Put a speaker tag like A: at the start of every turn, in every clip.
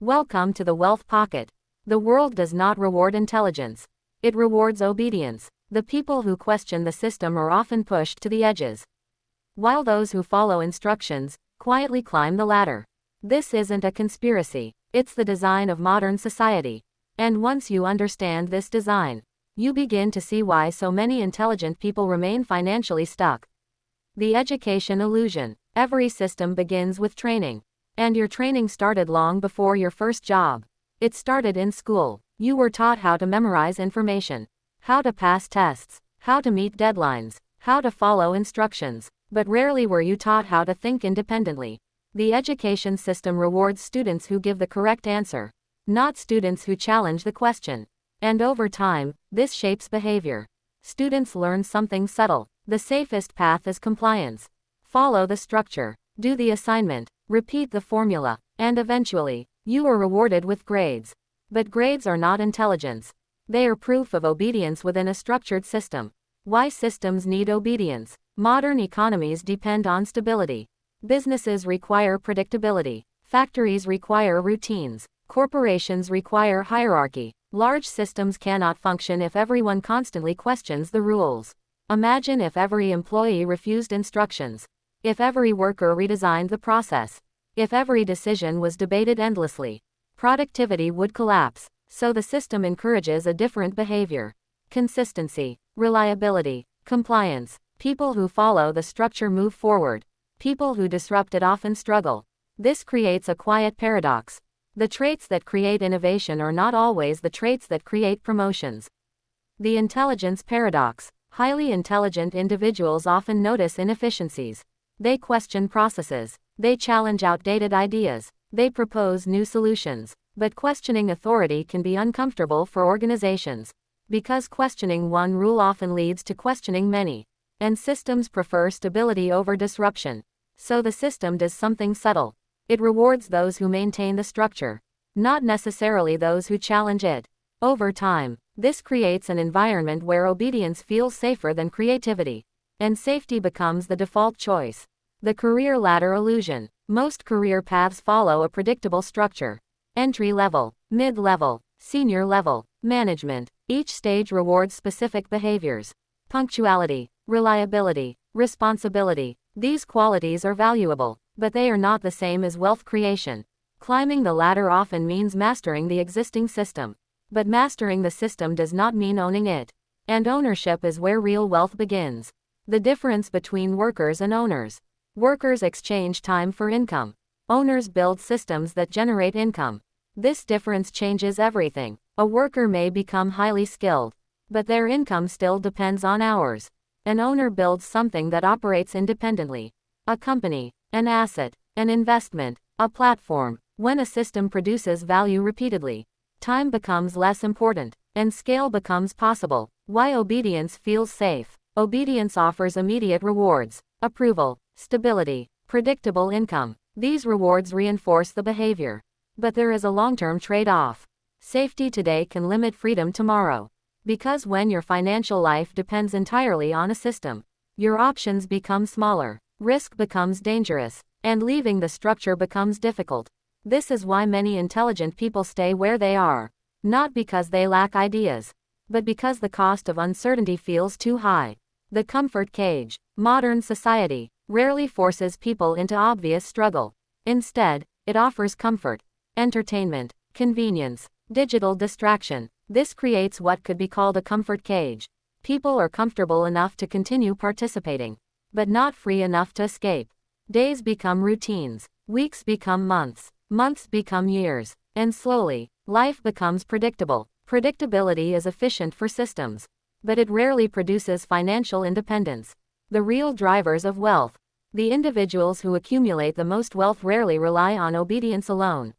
A: Welcome to the Wealth Pocket. The world does not reward intelligence. It rewards obedience. The people who question the system are often pushed to the edges, while those who follow instructions quietly climb the ladder. This isn't a conspiracy. It's the design of modern society. And once you understand this design, you begin to see why so many intelligent people remain financially stuck. The education illusion. Every system begins with training. And your training started long before your first job. It started in school. You were taught how to memorize information, how to pass tests, how to meet deadlines, how to follow instructions, but rarely were you taught how to think independently. The education system rewards students who give the correct answer, not students who challenge the question. And over time, this shapes behavior. Students learn something subtle. The safest path is compliance. Follow the structure, do the assignment, repeat the formula, and eventually, you are rewarded with grades. But grades are not intelligence. They are proof of obedience within a structured system. Why systems need obedience? Modern economies depend on stability. Businesses require predictability. Factories require routines. Corporations require hierarchy. Large systems cannot function if everyone constantly questions the rules. Imagine if every employee refused instructions. If every worker redesigned the process. If every decision was debated endlessly. Productivity would collapse. So the system encourages a different behavior. Consistency, reliability, compliance. People who follow the structure move forward. People who disrupt it often struggle. This creates a quiet paradox. The traits that create innovation are not always the traits that create promotions. The intelligence paradox. Highly intelligent individuals often notice inefficiencies. They question processes. They challenge outdated ideas. They propose new solutions. But questioning authority can be uncomfortable for organizations. Because questioning one rule often leads to questioning many. And systems prefer stability over disruption. So the system does something subtle. It rewards those who maintain the structure, not necessarily those who challenge it. Over time, this creates an environment where obedience feels safer than creativity. And safety becomes the default choice. The career ladder illusion. Most career paths follow a predictable structure. Entry level, mid-level, senior level, management. Each stage rewards specific behaviors. Punctuality, reliability, responsibility. These qualities are valuable, but they are not the same as wealth creation. Climbing the ladder often means mastering the existing system. But mastering the system does not mean owning it. And ownership is where real wealth begins. The difference between workers and owners. Workers exchange time for income. Owners build systems that generate income. This difference changes everything. A worker may become highly skilled, but their income still depends on hours. An owner builds something that operates independently. A company, an asset, an investment, a platform. When a system produces value repeatedly, time becomes less important, and scale becomes possible. Why obedience feels safe. Obedience offers immediate rewards, approval, stability, predictable income. These rewards reinforce the behavior. But there is a long-term trade-off. Safety today can limit freedom tomorrow. Because when your financial life depends entirely on a system, your options become smaller, risk becomes dangerous, and leaving the structure becomes difficult. This is why many intelligent people stay where they are. Not because they lack ideas, but because the cost of uncertainty feels too high. The comfort cage. Modern society rarely forces people into obvious struggle. Instead, it offers comfort, entertainment, convenience, digital distraction. This creates what could be called a comfort cage. People are comfortable enough to continue participating, but not free enough to escape. Days become routines, weeks become months, months become years, and slowly, life becomes predictable. Predictability is efficient for systems, but it rarely produces financial independence. The real drivers of wealth. The individuals who accumulate the most wealth rarely rely on obedience alone.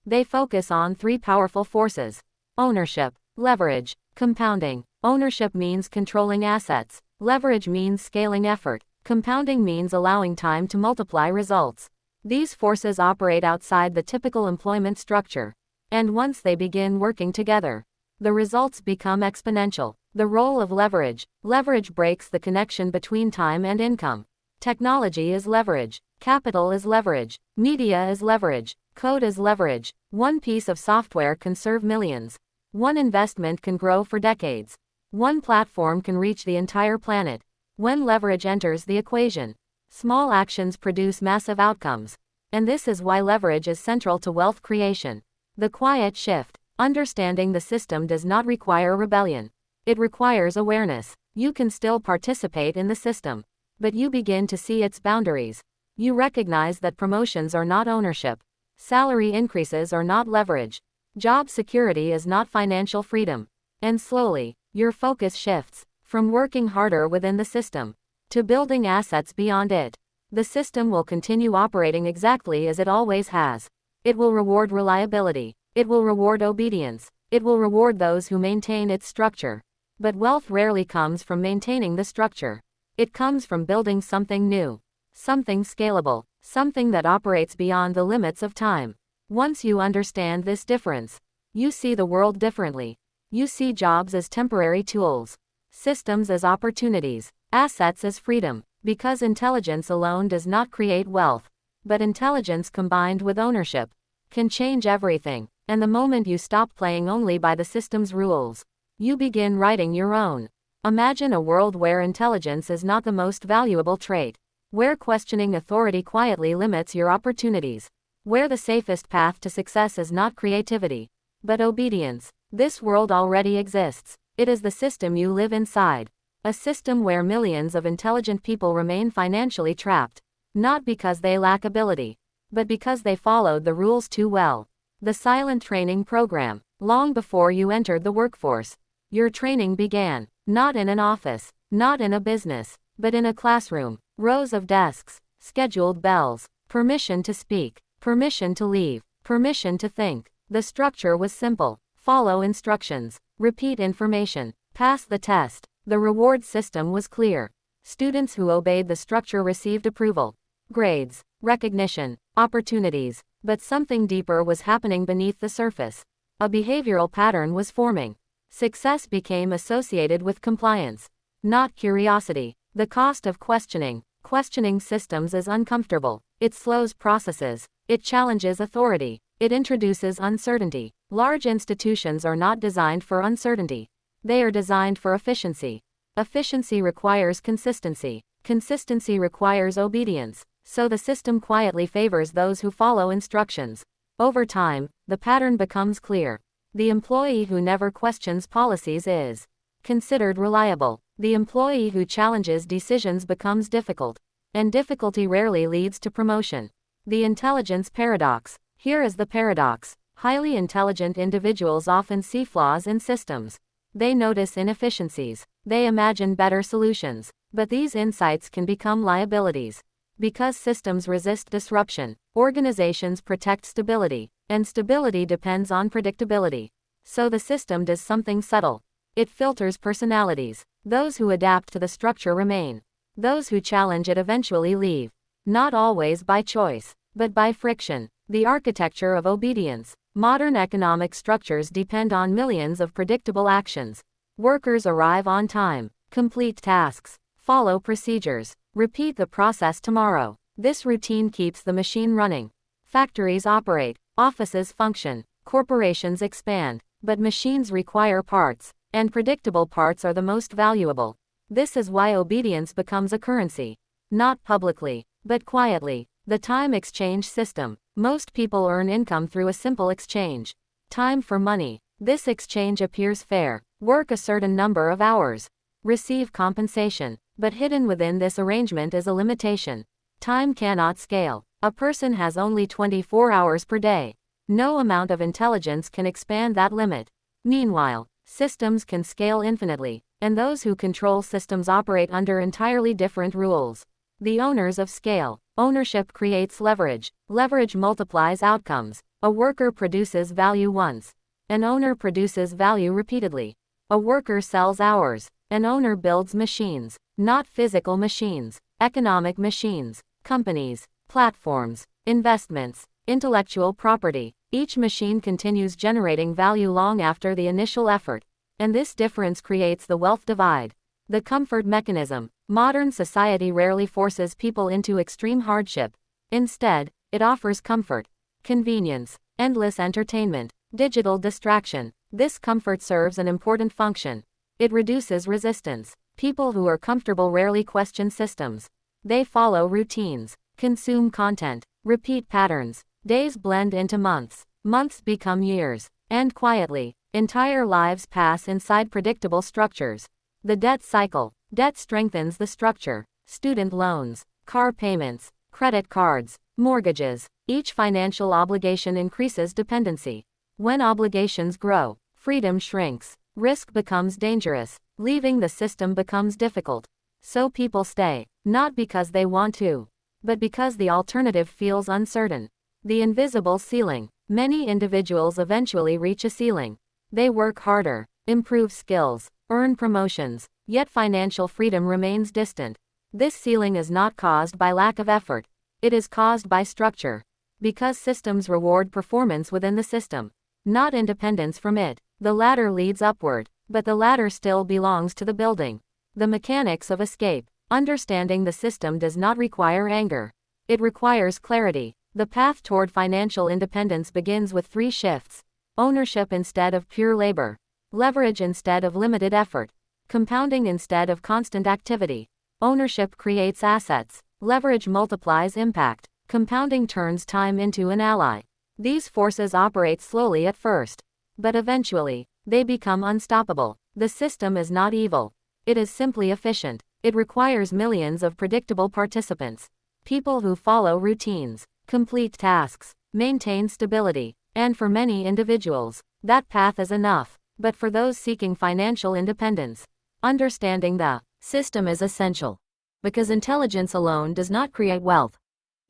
A: They focus on three powerful forces: ownership, leverage, compounding. Ownership means controlling assets. Leverage means scaling effort. Compounding means allowing time to multiply results. These forces operate outside the typical employment structure. And once they begin working together, the results become exponential. The role of leverage. Leverage breaks the connection between time and income. Technology is leverage. Capital is leverage. Media is leverage. Code is leverage. One piece of software can serve millions. One investment can grow for decades. One platform can reach the entire planet. When leverage enters the equation, small actions produce massive outcomes. And this is why leverage is central to wealth creation. The quiet shift. Understanding the system does not require rebellion. It requires awareness. You can still participate in the system, but you begin to see its boundaries. You recognize that promotions are not ownership. Salary increases are not leverage. Job security is not financial freedom. And slowly, your focus shifts from working harder within the system to building assets beyond it. The system will continue operating exactly as it always has. It will reward reliability. It will reward obedience. It will reward those who maintain its structure. But wealth rarely comes from maintaining the structure. It comes from building something new, something scalable, something that operates beyond the limits of time. Once you understand this difference, you see the world differently. You see jobs as temporary tools, systems as opportunities, assets as freedom, because intelligence alone does not create wealth, but intelligence combined with ownership can change everything. And the moment you stop playing only by the system's rules, you begin writing your own. Imagine a world where intelligence is not the most valuable trait, where questioning authority quietly limits your opportunities, where the safest path to success is not creativity, but obedience. This world already exists. It is the system you live inside. A system where millions of intelligent people remain financially trapped, not because they lack ability, but because they followed the rules too well. The silent training program. Long before you entered the workforce, your training began, not in an office, not in a business, but in a classroom. Rows of desks, scheduled bells, permission to speak, permission to leave, permission to think. The structure was simple. Follow instructions, repeat information, pass the test. The reward system was clear. Students who obeyed the structure received approval, grades, recognition, opportunities. But something deeper was happening beneath the surface. A behavioral pattern was forming. Success became associated with compliance, not curiosity. The cost of questioning. Questioning systems is uncomfortable. It slows processes. It challenges authority. It introduces uncertainty. Large institutions are not designed for uncertainty. They are designed for efficiency. Efficiency requires consistency. Consistency requires obedience. So the system quietly favors those who follow instructions. Over time, the pattern becomes clear. The employee who never questions policies is considered reliable. The employee who challenges decisions becomes difficult. And difficulty rarely leads to promotion. The intelligence paradox. Here is the paradox. Highly intelligent individuals often see flaws in systems. They notice inefficiencies. They imagine better solutions. But these insights can become liabilities. Because systems resist disruption, organizations protect stability, and stability depends on predictability. So the system does something subtle. It filters personalities. Those who adapt to the structure remain. Those who challenge it eventually leave. Not always by choice, but by friction. The architecture of obedience. Modern economic structures depend on millions of predictable actions. Workers arrive on time, complete tasks, follow procedures, repeat the process tomorrow. This routine keeps the machine running. Factories operate, offices function, corporations expand, but machines require parts, and predictable parts are the most valuable. This is why obedience becomes a currency. Not publicly, but quietly. The time exchange system. Most people earn income through a simple exchange. Time for money. This exchange appears fair. Work a certain number of hours. Receive compensation. But hidden within this arrangement is a limitation. Time cannot scale. A person has only 24 hours per day. No amount of intelligence can expand that limit. Meanwhile, systems can scale infinitely, and those who control systems operate under entirely different rules. The owners of scale. Ownership creates leverage. Leverage multiplies outcomes. A worker produces value once. An owner produces value repeatedly. A worker sells hours. An owner builds machines. Not physical machines. Economic machines. Companies. Platforms. Investments. Intellectual property. Each machine continues generating value long after the initial effort. And this difference creates the wealth divide. The comfort mechanism. Modern society rarely forces people into extreme hardship. Instead, it offers comfort. Convenience. Endless entertainment. Digital distraction. This comfort serves an important function. It reduces resistance. People who are comfortable rarely question systems. They follow routines, consume content, repeat patterns. Days blend into months. Months become years. And quietly, entire lives pass inside predictable structures. The debt cycle. Debt strengthens the structure. Student loans, car payments, credit cards, mortgages. Each financial obligation increases dependency. When obligations grow, freedom shrinks. Risk becomes dangerous. Leaving the system becomes difficult. So people stay, not because they want to, but because the alternative feels uncertain. The invisible ceiling. Many individuals eventually reach a ceiling. They work harder, improve skills, earn promotions, yet financial freedom remains distant. This ceiling is not caused by lack of effort. It is caused by structure. Because systems reward performance within the system, not independence from it. The ladder leads upward, but the ladder still belongs to the building. The mechanics of escape. Understanding the system does not require anger. It requires clarity. The path toward financial independence begins with 3 shifts. Ownership instead of pure labor. Leverage instead of limited effort. Compounding instead of constant activity. Ownership creates assets. Leverage multiplies impact. Compounding turns time into an ally. These forces operate slowly at first, but eventually, they become unstoppable. The system is not evil. It is simply efficient. It requires millions of predictable participants. People who follow routines, complete tasks, maintain stability. And for many individuals, that path is enough. But for those seeking financial independence, understanding the system is essential. Because intelligence alone does not create wealth.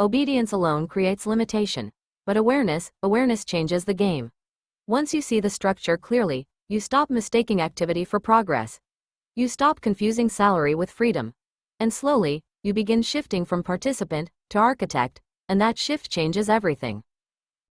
A: Obedience alone creates limitation. But awareness changes the game. Once you see the structure clearly, you stop mistaking activity for progress. You stop confusing salary with freedom. And slowly, you begin shifting from participant to architect, and that shift changes everything.